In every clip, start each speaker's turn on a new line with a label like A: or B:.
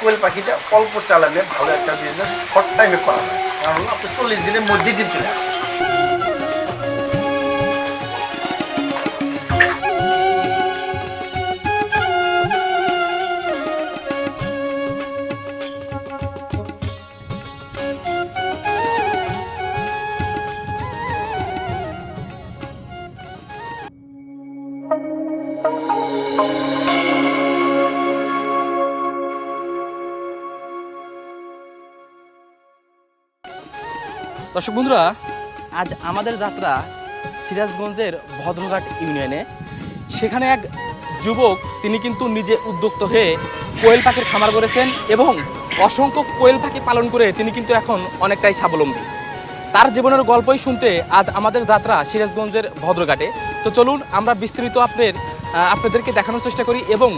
A: কোয়েল পাখিটা অল্প চালানে ভালো একটা বিজনেস শর্ট টাইমে করা যায়, কারণ আপনি 40 দিনের মধ্যেই ডিম চলে আসে।
B: দর্শক বন্ধুরা, আজ আমাদের যাত্রা সিরাজগঞ্জের ভদ্রঘাট ইউনিয়নে। সেখানে এক যুবক, তিনি কিন্তু নিজে উদ্যোক্তা হয়ে কোয়েল পাখির খামার করেছেন এবং অসংখ্য কোয়েল পাখি পালন করে তিনি কিন্তু এখন অনেকটাই স্বাবলম্বী। তার জীবনের গল্পই শুনতে আজ আমাদের যাত্রা সিরাজগঞ্জের ভদ্রঘাটে। তো চলুন আমরা বিস্তারিত আপনাদেরকে দেখানোর চেষ্টা করি এবং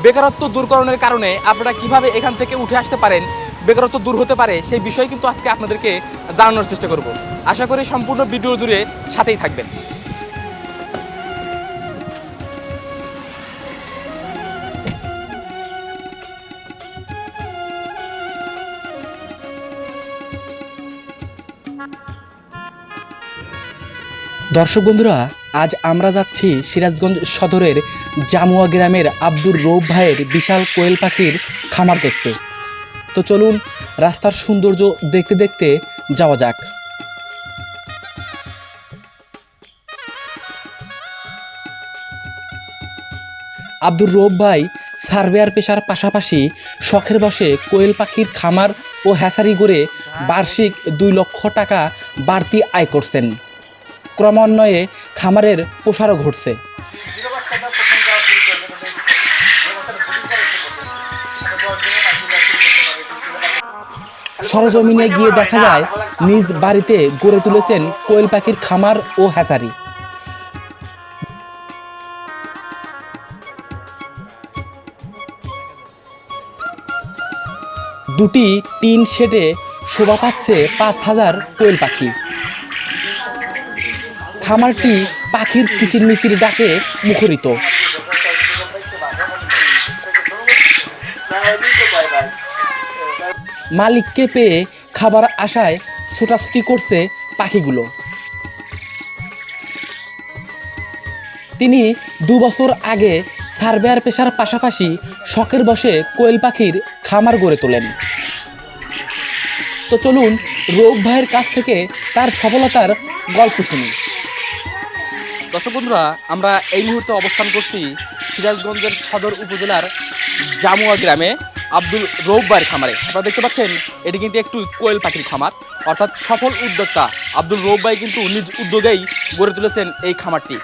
B: বেকারত্ব দূরকরণের কারণে আপনারা কিভাবে এখান থেকে উঠে আসতে পারেন, বেকারত্ব দূর হতে পারে, সেই বিষয় কিন্তু আজকে আপনাদেরকে জানানোর চেষ্টা করব। আশা করি সম্পূর্ণ ভিডিও জুড়ে সাথেই থাকবেন। দর্শক বন্ধুরা, আজ আমরা যাচ্ছি সিরাজগঞ্জ সদরের জামুয়া গ্রামের আব্দুর রৌফ ভাইয়ের বিশাল কোয়েল পাখির খামার দেখতে। তো চলুন রাস্তার সৌন্দর্য দেখতে দেখতে যাওয়া যাক। আব্দুর রৌফ ভাই সার্ভেয়ার পেশার পাশাপাশি শখের বশে কোয়েল পাখির খামার ও হ্যাচারি গড়ে বার্ষিক 2 লক্ষ টাকা বাড়তি আয় করছেন। ক্রমান্বয়ে খামারের প্রসারও ঘটছে। সরজমিনে গিয়ে দেখা যায় নিজ বাড়িতে গড়ে তুলেছেন কোয়েল পাখির খামার ও হ্যাচারি। দুটি টিন শেডে শোভা পাচ্ছে 5000 কোয়েল পাখি। খামারটি পাখির কিচিরমিচির ডাকে মুখরিত। মালিককে পেয়ে খাবার আশায় ছোটাছুটি করছে পাখিগুলো। তিনি 2 বছর আগে সার্ভেয়ার পেশার পাশাপাশি শখের বশে কোয়েল পাখির খামার গড়ে তোলেন। তো চলুন রৌফ ভাইয়ের কাছ থেকে তার সফলতার গল্প শুনি। দর্শক বন্ধুরা, আমরা এই মুহূর্তে অবস্থান করছি সিরাজগঞ্জের সদর উপজেলার জামুয়া গ্রামে আব্দুল রৌফ ভাইয়ের খামারে। আপনারা দেখতে পাচ্ছেন এটি কিন্তু একটু কোয়েল পাখির খামার, অর্থাৎ সফল উদ্যোক্তা আব্দুল রৌফ ভাই কিন্তু নিজ উদ্যোগেই গড়ে তুলেছেন এই খামারটি।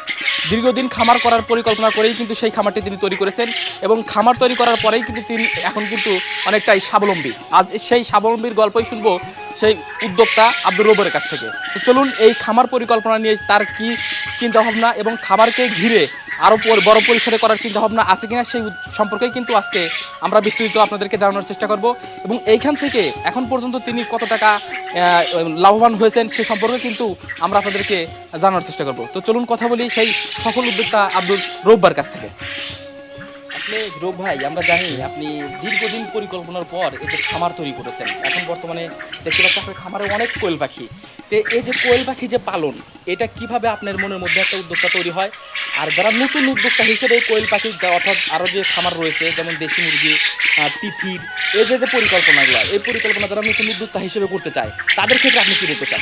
B: দীর্ঘদিন খামার করার পরিকল্পনা করেই কিন্তু সেই খামারটি তিনি তৈরি করেছেন এবং খামার তৈরি করার পরেই কিন্তু তিনি এখন কিন্তু অনেকটাই স্বাবলম্বী। আজ সেই স্বাবলম্বীর গল্পই শুনবো সেই উদ্যোক্তা আব্দুর রৌফের কাছ থেকে। তো চলুন এই খামার পরিকল্পনা নিয়ে তার কি চিন্তাভাবনা এবং খামারকে ঘিরে আরও বড় পরিসরে করার চিন্তাভাবনা আছে কিনা সেই সম্পর্কেই কিন্তু আজকে আমরা বিস্তারিত আপনাদেরকে জানানোর চেষ্টা করব এবং এইখান থেকে এখন পর্যন্ত তিনি কত টাকা লাভবান হয়েছেন সে সম্পর্কে কিন্তু আমরা আপনাদেরকে জানানোর চেষ্টা করব। তো চলুন কথা বলি সেই সফল উদ্যোক্তা আব্দুর রৌফ ভাইয়ের কাছ থেকে। আসলে রৌফ ভাই, আমরা জানি আপনি দীর্ঘদিন পরিকল্পনার পর এই যে খামার তৈরি করেছেন, এখন বর্তমানে দেখতে পাচ্ছি আপনার খামারে অনেক কোয়েল পাখি। তো এই যে কোয়েল পাখি যে পালন, এটা কিভাবে আপনার মনের মধ্যে একটা উদ্যোক্তা তৈরি হয়? আর যারা নতুন উদ্যোক্তা হিসেবে কোয়েল পাখি, অর্থাৎ আরও যে খামার রয়েছে যেমন দেশি মুরগি, তিথির, এই যে পরিকল্পনাগুলো, এই পরিকল্পনা যারা নতুন উদ্যোক্তা হিসেবে করতে চায় তাদের ক্ষেত্রে আপনি কী বলতে চান?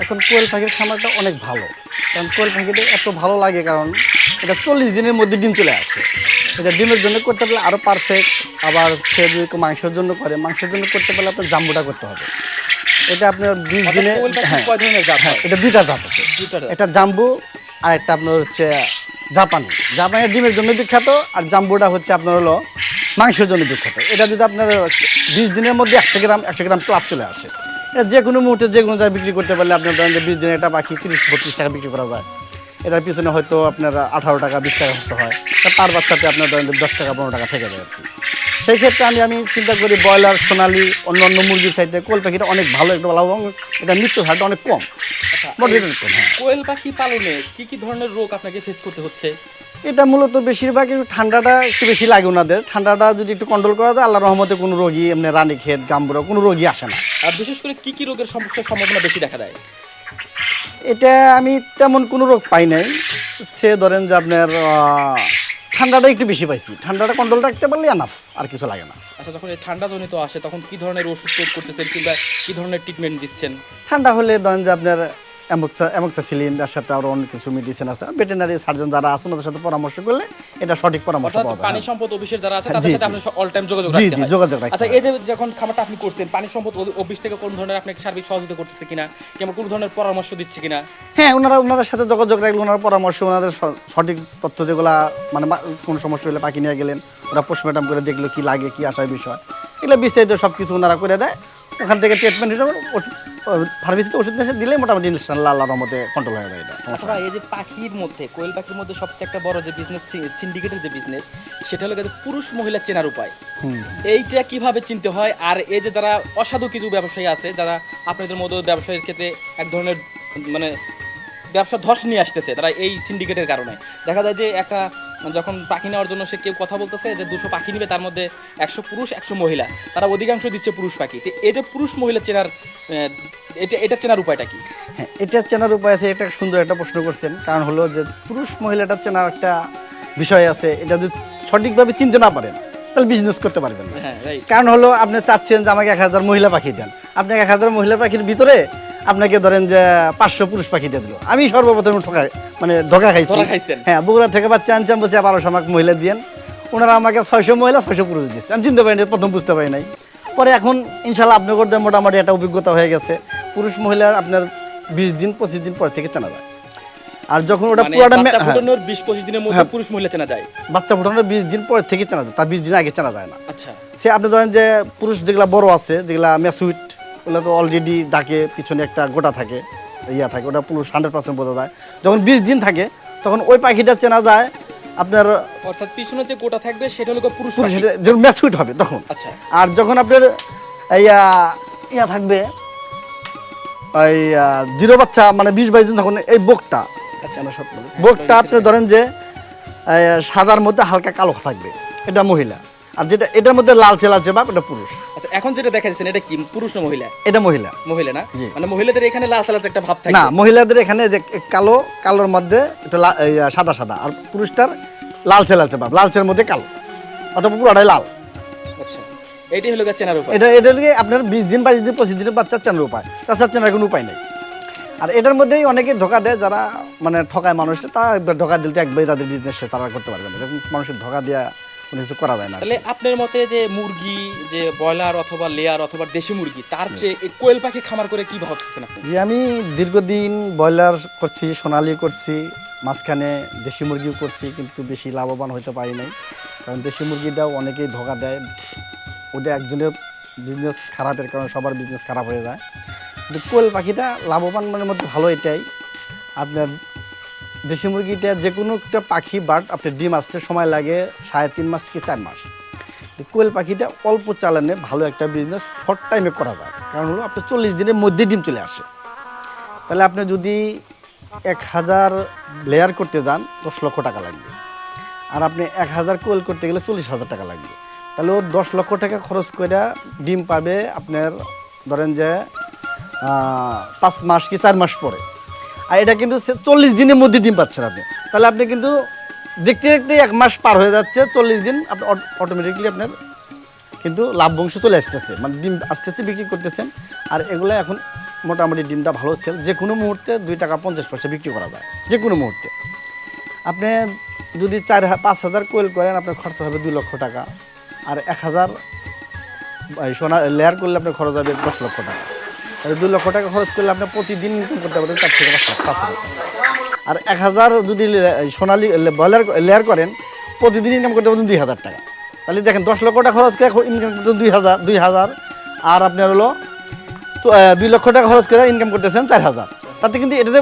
A: এখন কোয়েল পাখির খামারটা অনেক ভালো, কারণ কোয়েল পাখিটা এত ভালো লাগে কারণ এটা 40 দিনের মধ্যে ডিম চলে আসে। এটা ডিমের জন্য করতে পারলে আরও পারফেক্ট। আবার সে যদি মাংসের জন্য করে, মাংসের জন্য করতে পারলে আপনার জাম্বুটা করতে হবে। এটা আপনার 20 দিনে, হ্যাঁ এটা 2টা জাত আছে, এটা জাম্বু আর একটা আপনার হচ্ছে জাপানি। জাপানের ডিমের জন্য বিখ্যাত আর জাম্বুটা হচ্ছে আপনার হলো মাংসের জন্য বিখ্যাত। এটা যদি আপনার 20 দিনের মধ্যে 100 গ্রাম প্লাস চলে আসে, এটা যে কোনো মুহূর্তে যে কোনো জায়গায় বিক্রি করতে পারলে আপনার ধরেন 20 দিনে একটা পাখি 30-32 টাকা বিক্রি করা যায়। এটার পিছনে হয়তো আপনার 18 টাকা 20 টাকা খরচ হয়, তার বাচ্চাতে আপনার ধরেন 10 টাকা 15 টাকা থেকে যায় আর কি। সেই ক্ষেত্রে আমি চিন্তা করি ব্রয়লার, সোনালি, অন্য মুরগির চাইতে কোয়েল পাখিটা অনেক ভালো একটা ভালো এবং এটা মৃত্যুর হারটা অনেক কম।
B: কোয়েল পাখি পালনে কি কি ধরনের রোগ আপনাকে ফেস করতে হচ্ছে?
A: এটা মূলত বেশিরভাগ একটু ঠান্ডাটা একটু বেশি লাগে ওনাদের। ঠান্ডাটা যদি একটু কন্ট্রোল করা যায়, আল্লাহর রহমতে কোনো রোগী এমনি রানীক্ষেত গাম্বুরা কোনো রোগী আসে না।
B: আর বিশেষ করে কি রোগের সমস্যার সম্ভাবনা বেশি দেখা দেয়?
A: এটা আমি তেমন কোনো রোগ পাই নাই। সে ধরেন যে আপনার ঠান্ডাটা একটু বেশি পাইছি, ঠান্ডাটা কন্ট্রোল রাখতে পারলে এনাফ, আর কিছু লাগে না।
B: আচ্ছা, যখন এই ঠান্ডা জনিত আসে তখন কি ধরনের ওষুধ প্রয়োগ করতেছেন কিংবা কি ধরনের ট্রিটমেন্ট দিচ্ছেন?
A: ঠান্ডা হলে ধরেন যে আপনার অ্যামোক্সাসিলিন, তার সাথে আরও অনেক কিছু মেডিসিন আছে। ভেটেরিনারি সার্জন যারা আছে ওনাদের সাথে পরামর্শ করলে এটা সঠিক পরামর্শ পাওয়া যায়।
B: পানি সম্পদ অফিসের যারা আছে তাদের সাথে আপনি অল টাইম যোগাযোগ
A: জি
B: রাখতে
A: জি
B: হয়।
A: যোগাযোগ রাখতে
B: আচ্ছা,
A: হয়।
B: এই যে যখন খামারটা আপনি করছেন, পানি সম্পদ অফিস থেকে কোন ধরনের আপনাকে সার্বিক সহযোগিতা করতেছে কিনা কিংবা কোন ধরনের পরামর্শ দিচ্ছে কিনা?
A: হ্যাঁ, ওনাদের সাথে যোগাযোগ রাখলে ওনার পরামর্শ, ওনাদের সঠিক তথ্য যেগুলা মানে কোনো সমস্যা হলে পাখি নিয়ে গেলেন, ওরা পোস্টমর্টম করে দেখলো কি লাগে কি আসার বিষয়, এগুলো বিস্তারিত সব কিছু ওনারা করে দেয়। ওখান থেকে ট্রিটমেন্ট হিসেবে ফার্মেসিতে ওষুধ নিয়ে দিলে মোটামুটি ইনশাআল্লাহ আল্লাহর রহমতে কন্ট্রোল হয়ে যায় এটা।
B: আচ্ছা ভাই, এই যে পাখির মধ্যে, কোয়েল পাখির মধ্যে সবচেয়ে একটা বড় যে বিজনেস, সিন্ডিকেটের যে বিজনেস, সেটা হলো পুরুষ মহিলা চেনার উপায়। এইটা কিভাবে চিনতে হয়? আর এই যে যারা অসাধু কিছু ব্যবসায়ী আছে, যারা আপনাদের মতো ব্যবসায়ীর ক্ষেত্রে এক ধরনের মানে ব্যবসা ধস নিয়ে আসতেছে, তারা এই সিন্ডিকেটের কারণে দেখা যায় যে একটা যখন পাখি নেওয়ার জন্য সে কেউ কথা বলতেছে যে 200 পাখি নিবে, তার মধ্যে 100 পুরুষ 100 মহিলা, তারা অধিকাংশ দিচ্ছে পুরুষ পাখি। তো এই যে পুরুষ মহিলা চেনার এটা চেনার উপায়টা কি?
A: হ্যাঁ, এটা চেনার উপায় আছে। এটা সুন্দর একটা প্রশ্ন করছেন। কারণ হলো যে পুরুষ মহিলাটা চেনার একটা বিষয় আছে। এটা যদি সঠিকভাবে চিনতে না পারেন তাহলে বিজনেস করতে পারবেন না। কারণ হলো আপনি চাচ্ছেন যে আমাকে 1000 মহিলা পাখি দেন, আপনি 1000 মহিলা পাখির ভিতরে আপনাকে ধরেন যে 500 পুরুষ পাখি দিয়ে দিল। আমি সর্বপ্রথম ধোকা খাইছি। হ্যাঁ, বগুড়া থেকে বাচ্চা আনছি, বলছি 1200 আমাকে মহিলা দিয়েন। ওনারা আমাকে 600 মহিলা 600 পুরুষ দিচ্ছে। আমি চিনতে পারিনি, প্রথম বুঝতে পারি নাই। পরে এখন ইনশাল্লাহ আপনার করতে মোটামুটি একটা অভিজ্ঞতা হয়ে গেছে। পুরুষ মহিলা আপনার 20 দিন 25 দিন পর থেকে চেনা যায়। আর যখন ওটা পুরোটা
B: 20-25 দিনের মধ্যে পুরুষ মহিলা চেনা যায়।
A: বাচ্চা ফোটানোর 20 দিন পর থেকে চেনা যায়, তার 20 দিন আগে চেনা যায় না।
B: আচ্ছা,
A: সে আপনি ধরেন যে পুরুষ যেগুলা বড় আছে, যেগুলা ম্যাচুইট, ওগুলো তো অলরেডি ডাকে পিছনে একটা গোটা থাকে, থাকে, ওটা পুরুষ 100% বোঝা যায়। যখন 20 দিন থাকে তখন ওই পাখিটা চেনা যায় আপনার,
B: অর্থাৎ পিছনে যে গোটা থাকবে সেটা হলো পুরুষ,
A: যখন ম্যাচুইট হবে তখন।
B: আচ্ছা,
A: আর যখন আপনার থাকবে ওই জিরো বাচ্চা, মানে 20-22 দিন, তখন এই বোকটা, বোকটা আপনি ধরেন যে সাদার মধ্যে হালকা কালো থাকবে, এটা মহিলা। আর যেটা এটার মধ্যে লালচে লালচে ভাব, এটা পুরুষ।
B: আচ্ছা, এখন যেটা দেখা যাচ্ছে এটা কি পুরুষ না মহিলা?
A: এটা মহিলা।
B: মহিলা না, মানে মহিলাদের এখানে লালচে লালচে একটা ভাব থাকে
A: না, মহিলাদের এখানে যে কালো, কালোর মধ্যে এটা সাদা সাদা, আর পুরুষটার লালচে লালচে ভাব, লালচের মধ্যে কালো, অথবা পুরোটাই লাল।
B: আচ্ছা, এটাই হলো চেনার উপায়।
A: এটা আপনার 20 দিন 22 দিন 25 দিনের বাচ্চা চেনার উপায়, তাছাড়া চেনার কোনো উপায় নেই। আর এটার মধ্যেই অনেকে ধোকা দেয়, যারা মানে ঠকায় মানুষকে, তারা ধোকা দিলে একবারই তাদের বিজনেস তারা করতে পারবে না। এরকম মানুষের ধোকা দেওয়া কোনো কিছু করা যায় না।
B: তাহলে আপনার মতে যে মুরগি, যে ব্রয়লার অথবা লেয়ার অথবা দেশি মুরগি, তার চেয়ে কোয়েল পাখি খামার করে কি ভাবতেছেন আপনি?
A: যে আমি দীর্ঘদিন ব্রয়লার করছি, সোনালি করছি, মাঝখানে দেশি মুরগিও করছি, কিন্তু বেশি লাভবান হতে পারি নাই। কারণ দেশি মুরগিটাও অনেকেই ধোকা দেয়, ওটা একজনের বিজনেস খারাপের কারণে সবার বিজনেস খারাপ হয়ে যায়। কিন্তু কোয়েল পাখিটা লাভবান মানের মধ্যে ভালো এটাই, আপনার দেশি মুরগিটা যে কোনো একটা পাখি বার্ড আপনার ডিম আসতে সময় লাগে 3.5 মাস কি 4 মাস। কোয়েল পাখিটা অল্প চালানে ভালো একটা বিজনেস শর্ট টাইমে করা যায়। কারণ হলো আপনার 40 দিনের মধ্যে ডিম চলে আসে। তাহলে আপনি যদি 1000 লেয়ার করতে যান 10 লক্ষ টাকা লাগবে, আর আপনি 1000 কোয়েল করতে গেলে 40,000 টাকা লাগবে। তাহলে ও 10 লক্ষ টাকা খরচ করে ডিম পাবে আপনার ধরেন যে 5 মাস কি 4 মাস পরে। আর এটা কিন্তু 40 দিনের মধ্যে ডিম পাচ্ছেন আপনি। তাহলে আপনি কিন্তু দেখতে দেখতে 1 মাস পার হয়ে যাচ্ছে, 40 দিন আপনি অটোমেটিকলি আপনার কিন্তু লাভবংশ চলে আসতেছে, মানে ডিম আসতেছে, বিক্রি করতেছেন। আর এগুলো এখন মোটামুটি ডিমটা ভালো সেল, যে কোনো মুহূর্তে 2 টাকা 50 পয়সা বিক্রি করা যায়, যে কোনো মুহূর্তে। আপনি যদি 5,000 কোয়েল করেন আপনার খরচ হবে 2 লক্ষ টাকা, আর 1000 সোনা লেয়ার করলে আপনার খরচ হবে 10 লক্ষ টাকা। তাহলে 2 লক্ষ টাকা খরচ করলে আপনি প্রতিদিন ইনকাম করতে পারবেন 4 থেকে 5,000 টাকা। আর 1000 যদি সোনালি ব্রয়লার লেয়ার করেন প্রতিদিন ইনকাম করতে পারবেন 2,000 টাকা। তাহলে দেখেন 10 লক্ষ টাকা খরচ করে ইনকাম করতে 2,000, আর আপনার হলো 2 লক্ষ টাকা খরচ করে ইনকাম করতেছেন 4,000। তাতে কিন্তু এটাতে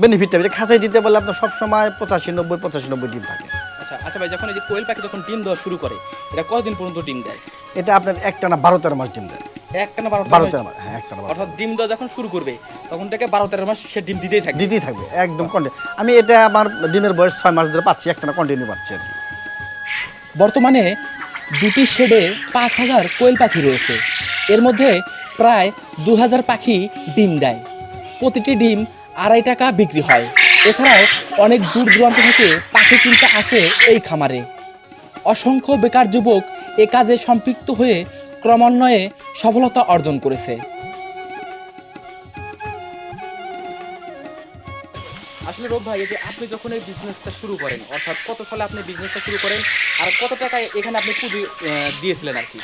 A: বেনিফিট হবে, খাঁচাই দিতে পারলে আপনার সবসময় 85-90 ডিম থাকে।
B: আচ্ছা আচ্ছা ভাই, যখন এই যে কোয়েল পাখি যখন ডিম দেওয়া শুরু করে, এটা কতদিন পর্যন্ত ডিম দেয়?
A: এটা আপনার একটানা 12-13 মাস ডিম দেয়।
B: একটানা 12
A: 12-13 মাস, হ্যাঁ একটানা 12।
B: অর্থাৎ ডিম দেওয়া যখন শুরু করবে তখন থেকে 12-13 মাস সে ডিম দিতেই থাকবে।
A: দিতেই থাকবে একদম কন্টিনিউ। আমি এটা আমার ডিমের বয়স 6 মাস ধরে পাচ্ছি, একটানা কন্টিনিউ পাচ্ছি আর কি।
B: বর্তমানে দুটি শেডে 5000 কোয়েল পাখি রয়েছে। এর মধ্যে প্রায় 2000 পাখি ডিম দেয়। প্রতিটি ডিম 2.5 টাকা বিক্রি হয়। এছাড়াও অনেক দূর দূরান্ত থেকে পাখি কিনতে আসে এই খামারে। অসংখ্য বেকার যুবক এ কাজে সম্পৃক্ত হয়ে ক্রমান্বয়ে সফলতা অর্জন করেছে। আসলে রব ভাই, এই যে আপনি যখন এই বিজনেসটা শুরু করেন, অর্থাৎ কত সালে আপনি বিজনেসটা শুরু করেন আর কত টাকা এখানে আপনি পুঁজি দিয়েছিলেন আর কি?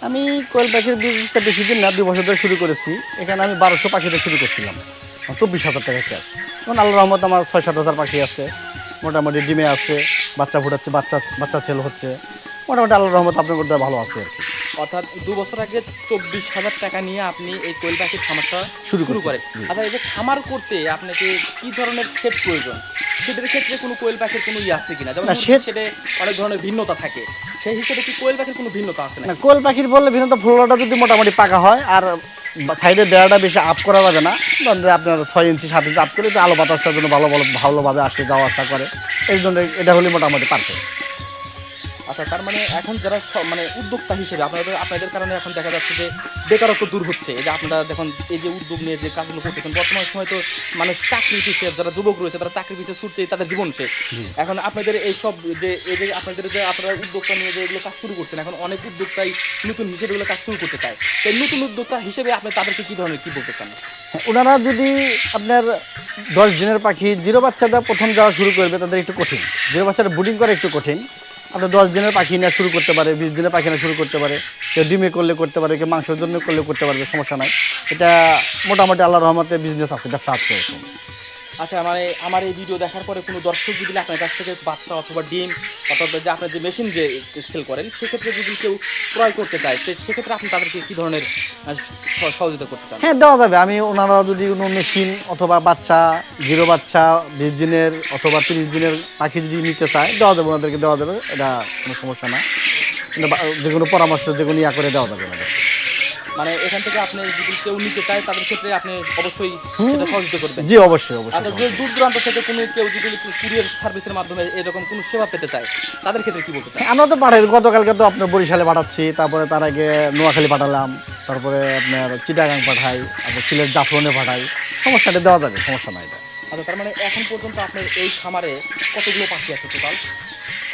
A: আমি কোয়েল পাখির বিজনেসটা বেশি দিন না, 2 বছর ধরে শুরু করেছি। এখানে আমি 1200 পাখিতে শুরু করছিলাম, 24,000 টাকা ক্যাশ। এখন আল্লাহর রহমত আমার 6-7 হাজার পাখি আছে, মোটামুটি ডিমে আছে, বাচ্চা ফুটাচ্ছে, বাচ্চা ছেলে হচ্ছে, মোটামুটি আল্লাহর রহমত আপনার করতে ভালো আছে আর কি।
B: অর্থাৎ 2 বছর আগে 24,000 টাকা নিয়ে আপনি এই কোয়েল পাখির খামারটা
A: শুরু
B: করেন। আচ্ছা, এই যে খামার করতে আপনাকে কি ধরনের শেড প্রয়োজন? শেডের ক্ষেত্রে কোনো কোয়েল পাখির কোনো আছে কিনা? যেমন শেডে অনেক ধরনের ভিন্নতা থাকে, সেই হিসেবে কি কোয়েল পাখির কোনো ভিন্নতা আছে না?
A: কোয়েল পাখির বললে ভিন্নতা, ফ্লোরটা যদি মোটামুটি পাকা হয় আর সাইডে বেড়াটা বেশি আপ করা যাবে না, আপনার 6 ইঞ্চি 7 ইঞ্চি আপ করে আলো বাতাসটার জন্য ভালোভাবে আসে যাওয়া আসা করে, এই জন্য এটা হলে মোটামুটি পারফেক্ট।
B: আচ্ছা, তার মানে এখন যারা মানে উদ্যোক্তা হিসেবে আপনাদের কারণে এখন দেখা যাচ্ছে যে বেকারত্ব দূর হচ্ছে। এই যে আপনারা দেখুন এই যে উদ্যোগ নিয়ে যে কাজগুলো করতেছেন, বর্তমান সময় তো মানুষ চাকরি পিছিয়ে, যারা যুবক রয়েছে তারা চাকরি পিছিয়ে ছুটতেই তাদের জীবন শেষ। এখন আপনাদের এইসব যে এই যে আপনাদের যে আপনারা উদ্যোক্তা নিয়ে যে এগুলো কাজ শুরু করছেন, এখন অনেক উদ্যোক্তাই নতুন হিসেবে এগুলো কাজ শুরু করতে চায়। তো নতুন উদ্যোক্তা হিসেবে আপনি তাদেরকে কি ধরনের কি বলতে চান?
A: ওনারা যদি আপনার 10 দিনের পাখি জিরো বাচ্চা দেওয়া প্রথম যাওয়া শুরু করবে, তাদের একটু কঠিন, জিরো বাচ্চাটা ব্রিডিং করা একটু কঠিন। আপনার 10 দিনের পাখি নিয়ে শুরু করতে পারে, 20 দিনের পাখি নিয়ে শুরু করতে পারে, কেউ ডিমে করলে করতে পারে, কেউ মাংসের জন্য করলে করতে পারবে, সমস্যা নাই। এটা মোটামুটি আল্লাহর রহমতে বিজনেস আছে, ব্যবসা আছে এখন।
B: আচ্ছা, আমার এই ভিডিও দেখার পরে কোনো দর্শক যদি আপনার কাছ থেকে বাচ্চা অথবা ডিম অথবা যে আপনার যে মেশিন যে সেল করেন, সেক্ষেত্রে যদি কেউ ক্রয় করতে চায়, তো সেক্ষেত্রে আপনি তাদেরকে কী ধরনের সহযোগিতা করতে চান?
A: হ্যাঁ, দেওয়া যাবে। আমি ওনারা যদি কোনো মেশিন অথবা বাচ্চা, জিরো বাচ্চা 20 দিনের অথবা 30 দিনের পাখি যদি নিতে চায়, দেওয়া যাবে, ওনাদেরকে দেওয়া যাবে, এটা কোনো সমস্যা না। যে কোনো পরামর্শ, যে কোনো ইয়া করে দেওয়া যাবে ওনাদের।
B: মানে এখান থেকে আপনি যদি কেউ নিতে চায় তাদের ক্ষেত্রে আপনি অবশ্যই সেটা সহযোগিতা করবেন?
A: জি, অবশ্যই অবশ্যই।
B: আচ্ছা, যে দূর দূরান্ত থেকে কোনো কেউ যদি কুরিয়ার সার্ভিসের মাধ্যমে এরকম কোনো সেবা পেতে চায়, তাদের ক্ষেত্রে কি বলতে চান?
A: আমরা তো পাঠাই, গতকালকে তো আপনার বরিশালে পাঠাচ্ছি, তারপরে তার আগে নোয়াখালী পাঠালাম, তারপরে আপনার চিটাগাং পাঠাই, আপনার সিলেট জাফলনে পাঠাই, সমস্যাটা দেওয়া যাবে, সমস্যা নাই এটা।
B: আচ্ছা, তার মানে এখন পর্যন্ত আপনার এই খামারে কতগুলো পাখি আছে টোটাল?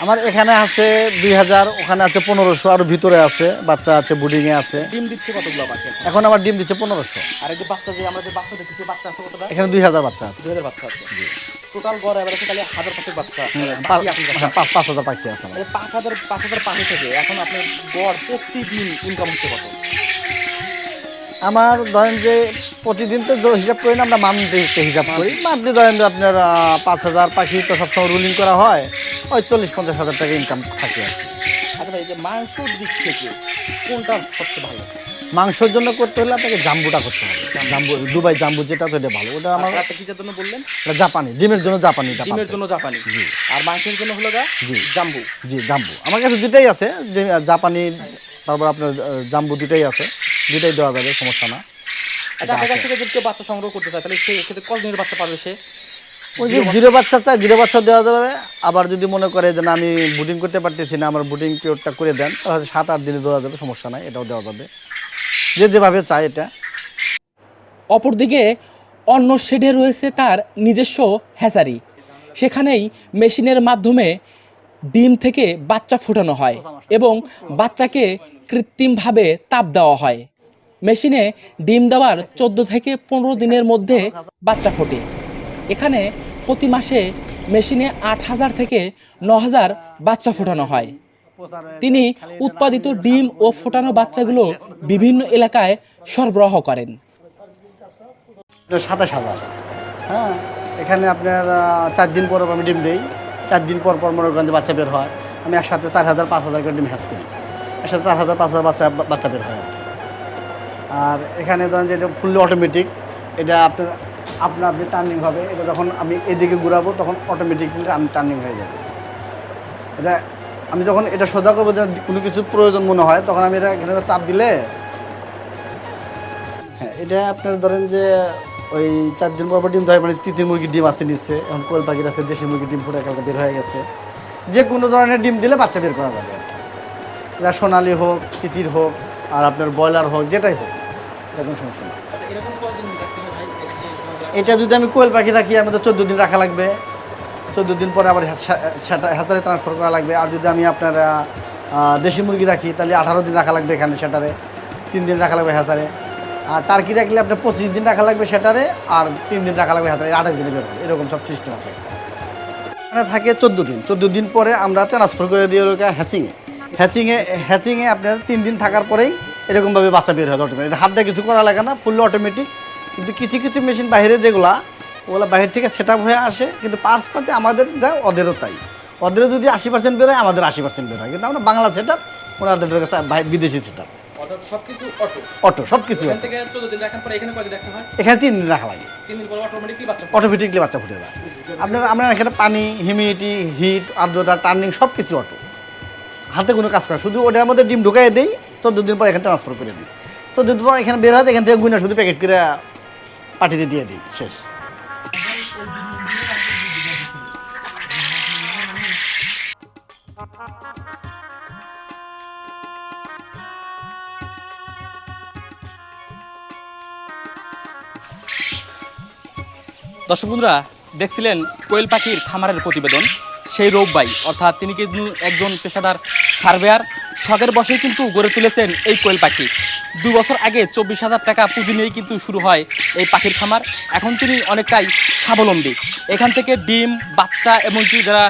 A: আমার এখানে আছে 2000, ওখানে আছে 1500, আর ভিতরে আছে বাচ্চা আছে, বুডিংয়ে আছে।
B: ডিম দিচ্ছে কতগুলো পাখি
A: এখন আমার ডিম দিচ্ছে 1500।
B: আর এই যে বাচ্চা, যে আমরা যে বাচ্চা দেখছি, বাচ্চা আছে কতটা?
A: এখানে 2000 বাচ্চা আছে।
B: 2000 বাচ্চা আছে। জি, টোটাল গড় এবারে তাহলে 1000 পাখির বাচ্চা,
A: 5000 পাখি আছে।
B: 5000 পাখি থেকে এখন আপনার গড় প্রতিদিন ইনকাম হচ্ছে কত?
A: আমার ধরেন যে প্রতিদিন তো হিসাব করি না, আমরা মান্থলি হিসাব করি। মান্থলি ধরেন যে আপনার 5000 পাখি তো সবসময় রুলিং করা হয়, ওই 40-50 হাজার টাকা ইনকাম থাকে আর কি।
B: আচ্ছা ভাই, যে মাংসর দিক থেকে কোনটা সবচেয়ে ভালো?
A: মাংসের জন্য করতে হলে আপনাকে জাম্বুটা করতে হবে, জাম্বু, দুবাই জাম্বু যেটা, তো এটা ভালো। ওটা আমার
B: কিসের জন্য বললেন?
A: জাপানি, ডিমের জন্য জাপানি।
B: ডিমের জন্য জাপানি, জি। আর মাংসের জন্য হলো জি জাম্বু।
A: জি, জাম্বু। আমার কাছে দুটাই আছে, জাপানি, তারপর আপনার জাম্বু, দুটাই আছে, দুটাই দেওয়া যাবে, সমস্যা না।
B: আচ্ছা, আপনার কাছ থেকে যদি কেউ বাচ্চা সংগ্রহ করতে চায়, তাহলে সেক্ষেত্রে কতদিনের বাচ্চা পাবে সে?
A: ওই যে জিরো বাচ্চা চায়, জিরো বাচ্চা দেওয়া যাবে। আবার যদি মনে করে যে না, আমি বুডিং করতে পারতেছি না, আমার বুডিং পিরিয়ডটা করে দেন, তাহলে 7-8 দিনে দেওয়া যাবে, সমস্যা নাই, এটাও দেওয়া যাবে, যে যেভাবে চায় এটা।
B: অপরদিকে অন্য শেডে রয়েছে তার নিজস্ব হ্যাচারি। সেখানেই মেশিনের মাধ্যমে ডিম থেকে বাচ্চা ফোটানো হয় এবং বাচ্চাকে কৃত্রিমভাবে তাপ দেওয়া হয়। মেশিনে ডিম দেওয়ার 14 থেকে 15 দিনের মধ্যে বাচ্চা ফোটে। এখানে প্রতি মাসে মেশিনে 8000 থেকে 9000 বাচ্চা ফোটানো হয়। তিনি উৎপাদিত ডিম ও ফোটানো বাচ্চাগুলো বিভিন্ন এলাকায় সরবরাহ করেন।
A: 27,000। হ্যাঁ, এখানে আপনার 4 দিন পর আমি ডিম দিই, 4 দিন পর মনে করেন যে বাচ্চা বের হয়। আমি একসাথে 4000-5000 করে ডিম হ্যাচ করি, একসাথে 4000-5000 বাচ্চা বের হয়। আর এখানে ধরেন যে এটা ফুললি অটোমেটিক, এটা আপনি টার্নিং হবে, এটা যখন আমি এদিকে ঘুরাবো তখন অটোমেটিকলি আমি টার্নিং হয়ে যাবে। এটা আমি যখন এটা সোজা করবো, যে কোনো কিছু প্রয়োজন মনে হয়, তখন আমি এটা এখানে চাপ দিলে হ্যাঁ, এটা আপনার ধরেন যে ওই 4 দিন পর ডিম দেয়, মানে তিতির মুরগির ডিম আছে নিচ্ছে, এখন কোয়েল পাখির আছে দেশি মুরগির ডিম ফুটে কালকে বের হয়ে গেছে। যে কোনো ধরনের ডিম দিলে বাচ্চা বের করা যাবে, এটা সোনালি হোক, তিতির হোক, আর আপনার ব্রয়লার হোক, যেটাই হোক, এরকম সমস্যা না। এটা যদি আমি কোয়েল পাখি রাখি আমাদের 14 দিন রাখা লাগবে, 14 দিন পরে আবার হ্যাচারে ট্রান্সফার করা লাগবে। আর যদি আমি আপনার দেশি মুরগি রাখি তাহলে 18 দিন রাখা লাগবে এখানে সেটারে, 3 দিন রাখা লাগবে হ্যাচারে। আর টার্কি রাখলে আপনার 25 দিন রাখা লাগবে সেটারে, আর 3 দিন রাখা লাগবে হ্যাচারে, 28 দিনে বের হবে, এরকম সব সিস্টেম আছে। এখানে থাকে 14 দিন, 14 দিন পরে আমরা ট্রান্সফার করে দিয়ে হ্যাচিংয়ে আপনার 3 দিন থাকার পরেই এরকমভাবে বাচ্চা বের হয় অটোমেটিক। এটা হাত দিয়ে কিছু করা লাগে না, ফুললি অটোমেটিক। কিন্তু কিছু কিছু মেশিন বাইরে যেগুলা, ওগুলো বাইরে থেকে সেট আপ হয়ে আসে, কিন্তু পার্স পাতে আমাদের যা ওদেরও তাই। ওদেরও যদি 80% বের হয়, আমাদের 80% বের হয়, কিন্তু আমরা বাংলা সেট আপ, ওনাদের কাছে বিদেশি সেট আপ, অটো সব কিছু। এখানে 3 দিন রাখা লাগে, অটোমেটিকলি বাচ্চা ফুটে যায়। আমরা এখানে পানি, হিউমিডিটি, হিট, আর্দ্রতা, টার্নিং সব কিছু অটো, হাতে কোনো কাজ করে, শুধু ওটার মধ্যে ডিম ঢুকাই দিই, 14 দিন পর এখানে ট্রান্সফার করে দিই। 14 দিন পর এখানে বের হয়, এখান থেকে গুইনা শুধু প্যাকেট করে পাঠিয়ে দিয়ে দিই, শেষ।
B: দর্শক বন্ধুরা, দেখছিলেন কোয়েল পাখির খামারের প্রতিবেদন। সেই রৌব ভাই, অর্থাৎ তিনি কিন্তু একজন পেশাদার সার্ভেয়ার, শখের বসেই কিন্তু গড়ে তুলেছেন এই কোয়েল পাখি। 2 বছর আগে 24,000 টাকা পুঁজি নিয়েই কিন্তু শুরু হয় এই পাখির খামার। এখন তিনি অনেকটাই স্বাবলম্বী। এখান থেকে ডিম, বাচ্চা, এমনকি যারা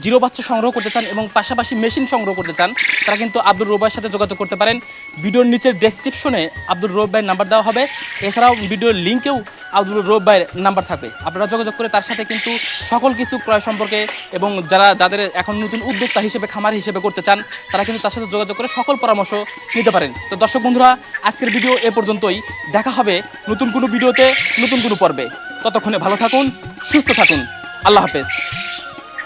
B: জিরো বাচ্চা সংগ্রহ করতে চান এবং পাশাপাশি মেশিন সংগ্রহ করতে চান, তারা কিন্তু আব্দুর রৌব ভাইয়ের সাথে যোগাযোগ করতে পারেন। ভিডিওর নিচের ডেসক্রিপশনে আব্দুর রৌব ভাইয়ের নাম্বার দেওয়া হবে, এছাড়াও ভিডিওর লিঙ্কেও আব্দুর রৌব ভাইয়ের নাম্বার থাকবে। আপনারা যোগাযোগ করে তার সাথে কিন্তু সকল কিছু ক্রয় সম্পর্কে, এবং যাদের এখন নতুন উদ্যোক্তা হিসেবে খামার হিসেবে করতে চান, তারা কিন্তু তার সাথে যোগাযোগ করে সকল পরামর্শ নিতে পারেন। তো দর্শক বন্ধুরা, আজকের ভিডিও এ পর্যন্তই। দেখা হবে নতুন কোনো ভিডিওতে, নতুন কোনো পর্বে। ততক্ষণে ভালো থাকুন, সুস্থ থাকুন। আল্লাহ হাফেজ।